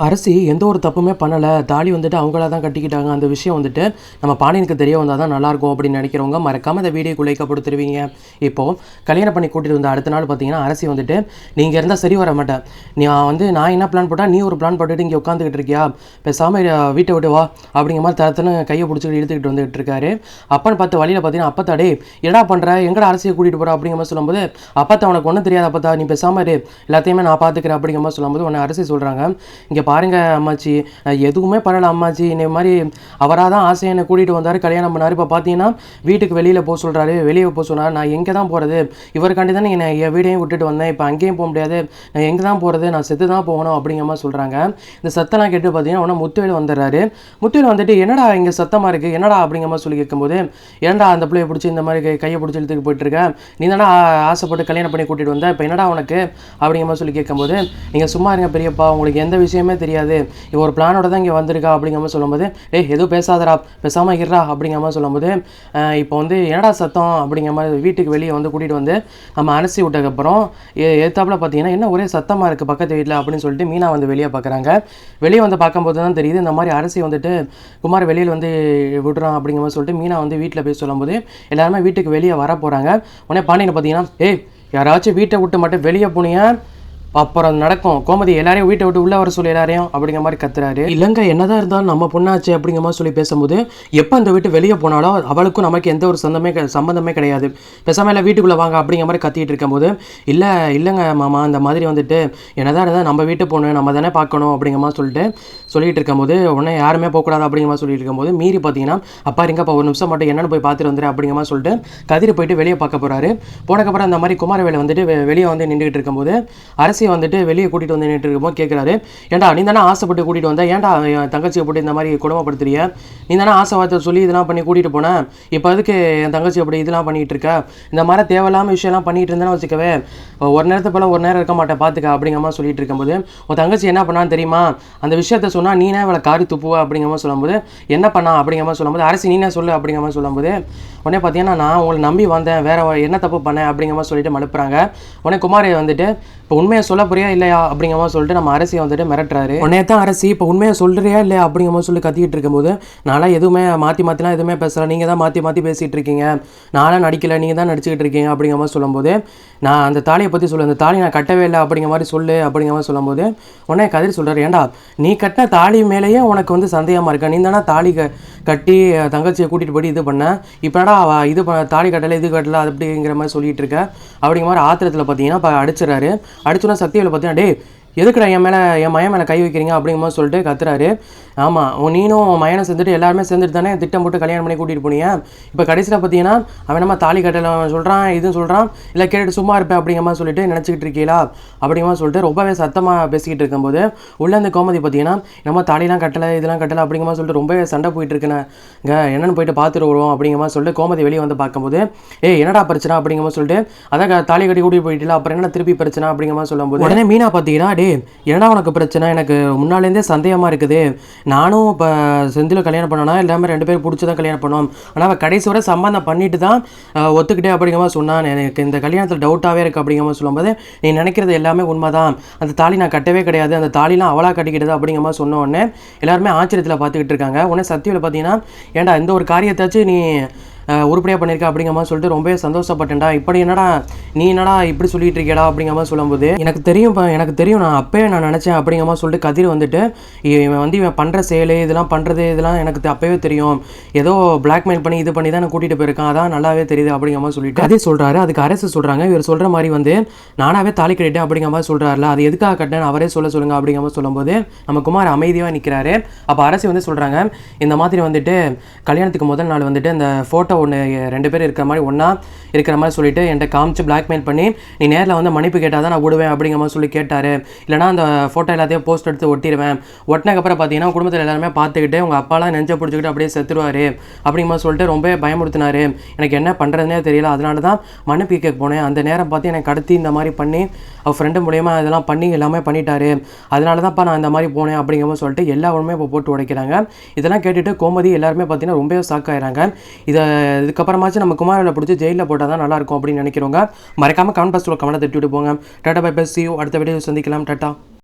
அரசி எந்த ஒரு தப்புமே பண்ணலை, தாலி வந்துட்டு அவங்களா தான் கட்டிக்கிட்டாங்க. அந்த விஷயம் வந்துட்டு நம்ம பாண்டியனுக்கு தெரிய வந்தால் தான் நல்லாயிருக்கும் அப்படின்னு நினைக்கிறவங்க மறக்காமல் இந்த வீடியோ குலைக்க கொடுத்துருவீங்க. இப்போது கல்யாணம் பண்ணி கூட்டிகிட்டு வந்த அடுத்த நாள் பார்த்தீங்கன்னா அரசி வந்துட்டு நீங்கள் இருந்தால் சரி வர மாட்டேன், நான் என்ன பிளான் போட்டால் நீ ஒரு பிளான் போட்டுட்டு இங்கே உட்காந்துக்கிட்டு இருக்கியா, பேசாமல் வீட்டை விட்டு வா அப்படிங்கிற மாதிரி தரத்துன்னு கையை பிடிச்சிட்டு இழுத்துக்கிட்டு வந்துகிட்டு இருக்காரு. அப்பன்னு பார்த்து வழியில் பார்த்தீங்கன்னா அப்பத்தாடே என்னடா பண்ணுற, எங்கடா அரசியை கூட்டிகிட்டு போகிற அப்படிங்கிற மாதிரி சொல்லும்போது அப்பத்தா உனக்கு ஒன்றும் தெரியாது அப்பத்தா, நீ பேசாமல் எல்லாத்தையுமே நான் பார்த்துக்கிறேன் அப்படிங்கிற மாதிரி சொல்லும்போது உடனே அரசி சொல்கிறாங்க, இங்கே பாருங்க அம்மாச்சி, எதுவுமே பண்ணலை அம்மாச்சி, இந்த மாதிரி அவராக தான் ஆசையை என்னை கூட்டிகிட்டு வந்தார், கல்யாணம் பண்ணார். இப்போ பார்த்தீங்கன்னா வீட்டுக்கு வெளியில் போக சொல்கிறாரு, வெளியே போக சொன்னார். நான் எங்கே தான் போகிறது, இவருக்காண்டி தான் என்னை என் வீடையும் விட்டுட்டு வந்தேன், இப்போ அங்கேயும் போக முடியாது, நான் எங்கே தான் போகிறது, நான் செத்து தான் போகணும் அப்படிங்கிற மாதிரி சொல்கிறாங்க. இந்த சத்தம்லாம் கேட்டு பார்த்தீங்கன்னா உடனே முத்துவேல் வந்துடுறாரு. முத்துவேல் வந்துட்டு என்னடா இங்கே சத்தமாக இருக்குது, என்னடா அப்படிங்கிற மாதிரி சொல்லி கேட்கும்போது, ஏன்டா அந்த பிள்ளையை பிடிச்சி இந்த மாதிரி கையை பிடிச்சி இழுத்துக்கு போயிட்டுருக்க, நீ தானே ஆசைப்பட்டு கல்யாணம் பண்ணி கூட்டிகிட்டு வந்தேன், இப்போ என்னடா உனக்கு அப்படிங்கிற மாதிரி சொல்லி கேட்கும்போது, நீங்கள் சும்மா இருங்க பெரியப்பா, உங்களுக்கு எந்த விஷயமே தெரியாது, இவ ஒரு பிளானோட தான் இங்கே வந்திருக்கா அப்படிங்கிற மாதிரி சொல்லும்போது, எதுவும் பேசாதரா பேசாமல் இருறா அப்படிங்கிற மாதிரி சொல்லும்போது, இப்போ வந்து என்னடா சத்தம் அப்படிங்கிற மாதிரி வீட்டுக்கு வெளியே வந்து கூட்டிகிட்டு வந்து நம்ம அரிசி விட்டதுக்கப்புறம் ஏத்தாப்புல பார்த்தீங்கன்னா என்ன ஒரே சத்தமாக இருக்குது பக்கத்து வீட்டில் அப்படின்னு சொல்லிட்டு மீனா வந்து வெளியே பார்க்குறாங்க. வெளியே வந்து பார்க்கும்போது தான் தெரியுது இந்த மாதிரி அரிசி வந்துட்டு குமார் வெளியில் வந்து விடுறான் அப்படிங்கிற மாதிரி சொல்லிட்டு மீனா வந்து வீட்டில் போய் சொல்லும்போது எல்லாருமே வீட்டுக்கு வெளியே வர போகிறாங்க. உடனே பாண்டியனை பார்த்தீங்கன்னா யாராச்சும் வீட்டை விட்டு மட்டும் வெளியே போனியா அப்புறம் நடக்கும், கோமதி எல்லாரையும் வீட்டை விட்டு உள்ளே வர சொல்லி எல்லாரையும் அப்படிங்கிற மாதிரி கத்துறாரு. இல்லைங்க என்னதான் இருந்தாலும் நம்ம பொண்ணாச்சு அப்படிங்கிற மாதிரி சொல்லி பேசும்போது எப்போ அந்த வீட்டு வெளியே போனாலும் அவளுக்கும் நமக்கு எந்த ஒரு சம்மந்தமே கிடையாது, பேசாமல் எல்லாம் வீட்டுக்குள்ளே வாங்க அப்படிங்கிற மாதிரி கத்திட்டு இருக்கும்போது இல்லைங்க மாமா அந்த மாதிரி வந்துட்டு என்னதான் இருந்தால் நம்ம வீட்டு பொண்ணு நம்ம தானே பார்க்கணும் அப்படிங்கிற மாதிரி சொல்லிட்டு இருக்கும்போது உடனே யாருமே போகக்கூடாது அப்படிங்கிற மாதிரி சொல்லிட்டு இருக்கும்போது மீறி பார்த்தீங்கன்னா அப்பா இருங்கப்பா ஒரு நிமிஷம் மட்டும் என்னென்னு போய் பார்த்துட்டு வந்துரு அப்படிங்கிற மாதிரி சொல்லிட்டு கதிர் போயிட்டு வெளியே பார்க்க போகிறாரு. போனக்கப்புறம் அந்த மாதிரி குமாரவேலை வந்துட்டு வெளியே வந்து நின்றுக்கிட்டு இருக்கும்போது அரசி வந்துட்டு வெளியே கூட்டிகிட்டு வந்து நின்று இருக்கும்போது கேட்குறாரு, ஏன்டா நீ தானே ஆசைப்பட்டு கூட்டிகிட்டு வந்தேன், ஏன்டா என் தங்கச்சியை போட்டு இந்த மாதிரி கொடுமைப்படுத்துறிய, நீ தானே ஆசை வார்த்தை சொல்லி இதெல்லாம் பண்ணி கூட்டிகிட்டு போனேன், இப்போ அதுக்கு என் தங்கச்சி அப்படி இதெல்லாம் பண்ணிகிட்டு இருக்க, இந்த மாதிரி தேவையில்லாமல் விஷயம்லாம் பண்ணிகிட்டு இருந்தேன்னு வச்சுக்கவே ஒரு நேரத்தை போல் ஒரு நேரம் இருக்க மாட்டேன் பார்த்துக்க அப்படிங்கிற மாதிரி சொல்லிட்டு இருக்கும்போது உன் தங்கச்சி என்ன பண்ணான்னு தெரியுமா, அந்த விஷயத்த சொன்னால் நீனே அவளை காரி துப்புவா அப்படிங்கிற மாதிரி சொல்லும்போது என்ன பண்ணா அப்படிங்கிற மாதிரி சொல்லும்போது அரசி நீனே சொல்லு அப்படிங்கிற மாதிரி சொல்லும்போது உடனே பார்த்தீங்கன்னா நான் உங்களை நம்பி வந்தேன், வேற என்ன தப்பு பண்ணேன் அப்படிங்கிற மாதிரி சொல்லிட்டு மழுப்புறாங்க. உடனே குமாரை வந்துட்டு இப்போ உண்மையை சொல்ல போறியா இல்லையா அப்படிங்கிற மாதிரி சொல்லிட்டு நம்ம அரசியை வந்துட்டு மிரட்டுறாரு. உடனே தான் அரசி இப்போ உண்மையை சொல்கிறியா இல்லையா அப்படிங்கிற மாதிரி சொல்லி கத்திக்கிட்டு இருக்கும்போது நான்லாம் எதுவுமே மாற்றிலாம் எதுவுமே பேசலாம், நீங்கள் தான் மாற்றி பேசிகிட்டு இருக்கீங்க, நான்லாம் நடிக்கலை நீங்கள் தான் நடிச்சுக்கிட்டு இருக்கீங்க அப்படிங்கிற மாதிரி சொல்லும்போது நான் அந்த தாலியை பற்றி சொல்லு, அந்த தாலி நான் கட்டவே இல்லை அப்படிங்கிற மாதிரி சொல்லு அப்படிங்கிற மாதிரி சொல்லும்போது உடனே கதிர் சொல்கிறார், ஏன்டா நீ கட்டின தாலி மேலேயே உனக்கு வந்து சந்தேகமாக இருக்கா, நீ தானே தாலி கட்டி தங்கச்சியை கூட்டிகிட்டு போய் இது பண்ண, இப்போடா இது தாலி கட்டலை இது கட்டலை அது அப்படிங்கிற மாதிரி சொல்லிட்டு இருக்க அப்படிங்கிற மாதிரி ஆத்திரத்தில் பார்த்தீங்கன்னா இப்போ அடிச்சிடறாரு. அடிச்சோன்னா சக்தியில் பார்த்தீங்கன்னா எதுக்குடா என் மயன் மேலே கை வைக்கிறீங்க அப்படிங்கிற மாதிரி சொல்லிட்டு கத்துறாரு. ஆமாம் நீனும் மயனை சேர்ந்துட்டு எல்லாருமே சேர்ந்துட்டு தானே திட்டம் போட்டு கல்யாணம் பண்ணி கூட்டிகிட்டு போனீங்க, இப்போ கடைசியில் பார்த்தீங்கன்னா அவன் நம்ம தாலி கட்டலை சொல்கிறான் இதுவும் சொல்கிறான், இல்லை கேட்டுட்டு சும்மா இருப்பேன் அப்படிங்கிற மாதிரி சொல்லிட்டு நினச்சிக்கிட்டு இருக்கீங்களா அப்படிங்கிற மாதிரி சொல்லிட்டு ரொம்பவே சத்தமாக பேசிக்கிட்டு இருக்கும்போது உள்ளே கோமதி பார்த்தீங்கன்னா நம்ம தாலிலாம் கட்டலை இதெல்லாம் கட்டலை அப்படிங்கிற மாதிரி சொல்லிட்டு ரொம்பவே சண்டை போயிட்டு இருக்குங்க, என்னென்னு போயிட்டு பார்த்துட்டு வருவோம் அப்படிங்கிற மாதிரி சொல்லிட்டு கோமதி வெளியே வந்து பார்க்கும்போது என்னடா பிரச்சனை அப்படிங்கிற மாதிரி சொல்லிட்டு அதான் தாலி கட்டி கூட்டிகிட்டு போயிட்டு அப்புறம் என்ன திருப்பி பிரச்சனை அப்படிங்கிற மாதிரி சொல்லும்போது உடனே மீனா பார்த்தீங்கன்னா என்னடா உனக்கு பிரச்சனை, எனக்கு முன்னாலேருந்தே சந்தேகமாக இருக்குது, நானும் இப்போ செந்தில் கல்யாணம் பண்ணனா எல்லாமே 2 பேரும் பிடிச்சி தான் கல்யாணம் பண்ணோம், ஆனால் அவள் கடைசி வரை சம்பந்தம் பண்ணிட்டு தான் ஒத்துக்கிட்டே அப்படிங்கிற மாதிரி சொன்னான், எனக்கு இந்த கல்யாணத்தில் டவுட்டாகவே இருக்குது அப்படிங்கிற மாதிரி சொல்லும்போது நீ நினைக்கிறது எல்லாமே உண்மை தான், அந்த தாலி நான் கட்டவே கிடையாது, அந்த தாலிலாம் அவளாக கட்டிக்கிட்டது அப்படிங்கிற மாதிரி சொன்ன உடனே எல்லாருமே ஆச்சரியத்தில் பார்த்துக்கிட்டு இருக்காங்க. உடனே சத்தியில் பார்த்தீங்கன்னா ஏன்டா இந்த ஒரு காரியத்தாச்சும் நீ உருப்படியாக பண்ணியிருக்க அப்படிங்கிற மாதிரி சொல்லிட்டு ரொம்பவே சந்தோஷப்பட்டேன்டா, இப்படி என்னடா இப்படி சொல்லிட்டு இருக்கேடா அப்படிங்கிற மாதிரி சொல்லும்போது எனக்கு தெரியும் நான் அப்பயே நான் நினச்சேன் அப்படிங்கிற மாதிரி சொல்லிட்டு கதிர் வந்துட்டு இவன் பண்ணுற செயல் இதெல்லாம் எனக்கு அப்பவே தெரியும், ஏதோ பிளாக்மெயில் பண்ணி இது பண்ணி தான் நான் கூட்டிகிட்டு போயிருக்கான், அதான் நல்லாவே தெரியுது அப்படிங்கிற மாதிரி சொல்லிட்டு கதிர் சொல்கிறாரு. அதுக்கு அரசு சொல்கிறாங்க இவர் சொல்கிற மாதிரி வந்து நானாவே தாலி கட்டிட்டேன் அப்படிங்கிற மாதிரி சொல்கிறாருல, அது எதுக்காக கட்டினேன் அவரே சொல்லுங்க அப்படிங்கிற மாதிரி சொல்லும்போது நம்ம குமார் அமைதியாக நிற்கிறாரு. அப்போ அரசு வந்து சொல்கிறாங்க இந்த மாதிரி வந்துட்டு கல்யாணத்துக்கு முதல் நாள் வந்துட்டு அந்த ஃபோட்டோ ஒன்று 2 பேர் இருக்கிற மாதிரி ஒன்றா இருக்கிற மாதிரி சொல்லிட்டு என்கிட்ட காமிச்சு பிளாக்மெயில் பண்ணி நீ நேரில் வந்து மன்னிப்பு கேட்டால் தான் நான் விடுவேன் அப்படிங்கிற மாதிரி சொல்லி கேட்டார், இல்லைனா அந்த ஃபோட்டோ எல்லாத்தையும் போஸ்ட் எடுத்து ஒட்டிடுவேன், ஒட்டினக்கப்புறம் பார்த்தீங்கன்னா குடும்பத்தில் எல்லாருமே பார்த்துக்கிட்டு உங்கள் அப்பாலாம் நெஞ்சை பிடிச்சிக்கிட்டு அப்படியே செத்துருவார் அப்படிங்கிற மாதிரி சொல்லிட்டு ரொம்ப பயமுறுத்தினார், எனக்கு என்ன பண்ணுறதுனே தெரியல, அதனால தான் மன்னிப்பு கேட்க போனேன், அந்த நேரம் பார்த்து எனக்கு கடத்தி இந்த மாதிரி பண்ணி அவர் ஃப்ரெண்டு மூலயமா இதெல்லாம் பண்ணி எல்லாமே பண்ணிட்டாரு, அதனால தான்ப்பா நான் இந்த மாதிரி போனேன் அப்படிங்கிற மாதிரி சொல்லிட்டு எல்லா உடனே இப்போ போட்டு உடைக்கிறாங்க. இதெல்லாம் கேட்டுட்டு கோமதி எல்லாருமே பார்த்தீங்கன்னா ரொம்பவே ஷாக் ஆகிறாங்க. இதுக்கப்புறமாச்சும் நம்ம குமாரில் பிடிச்சி ஜெயிலில் போட்டால் தான் நல்லாயிருக்கும் அப்படின்னு நினைக்கிறவங்க மறக்காமல் கமெண்ட் பாக்ஸில் கமெண்ட் தட்டி விட்டு போங்க. Tata bye bye, see you, அடுத்த வீடியோ சந்திக்கலாம், டாட்டா.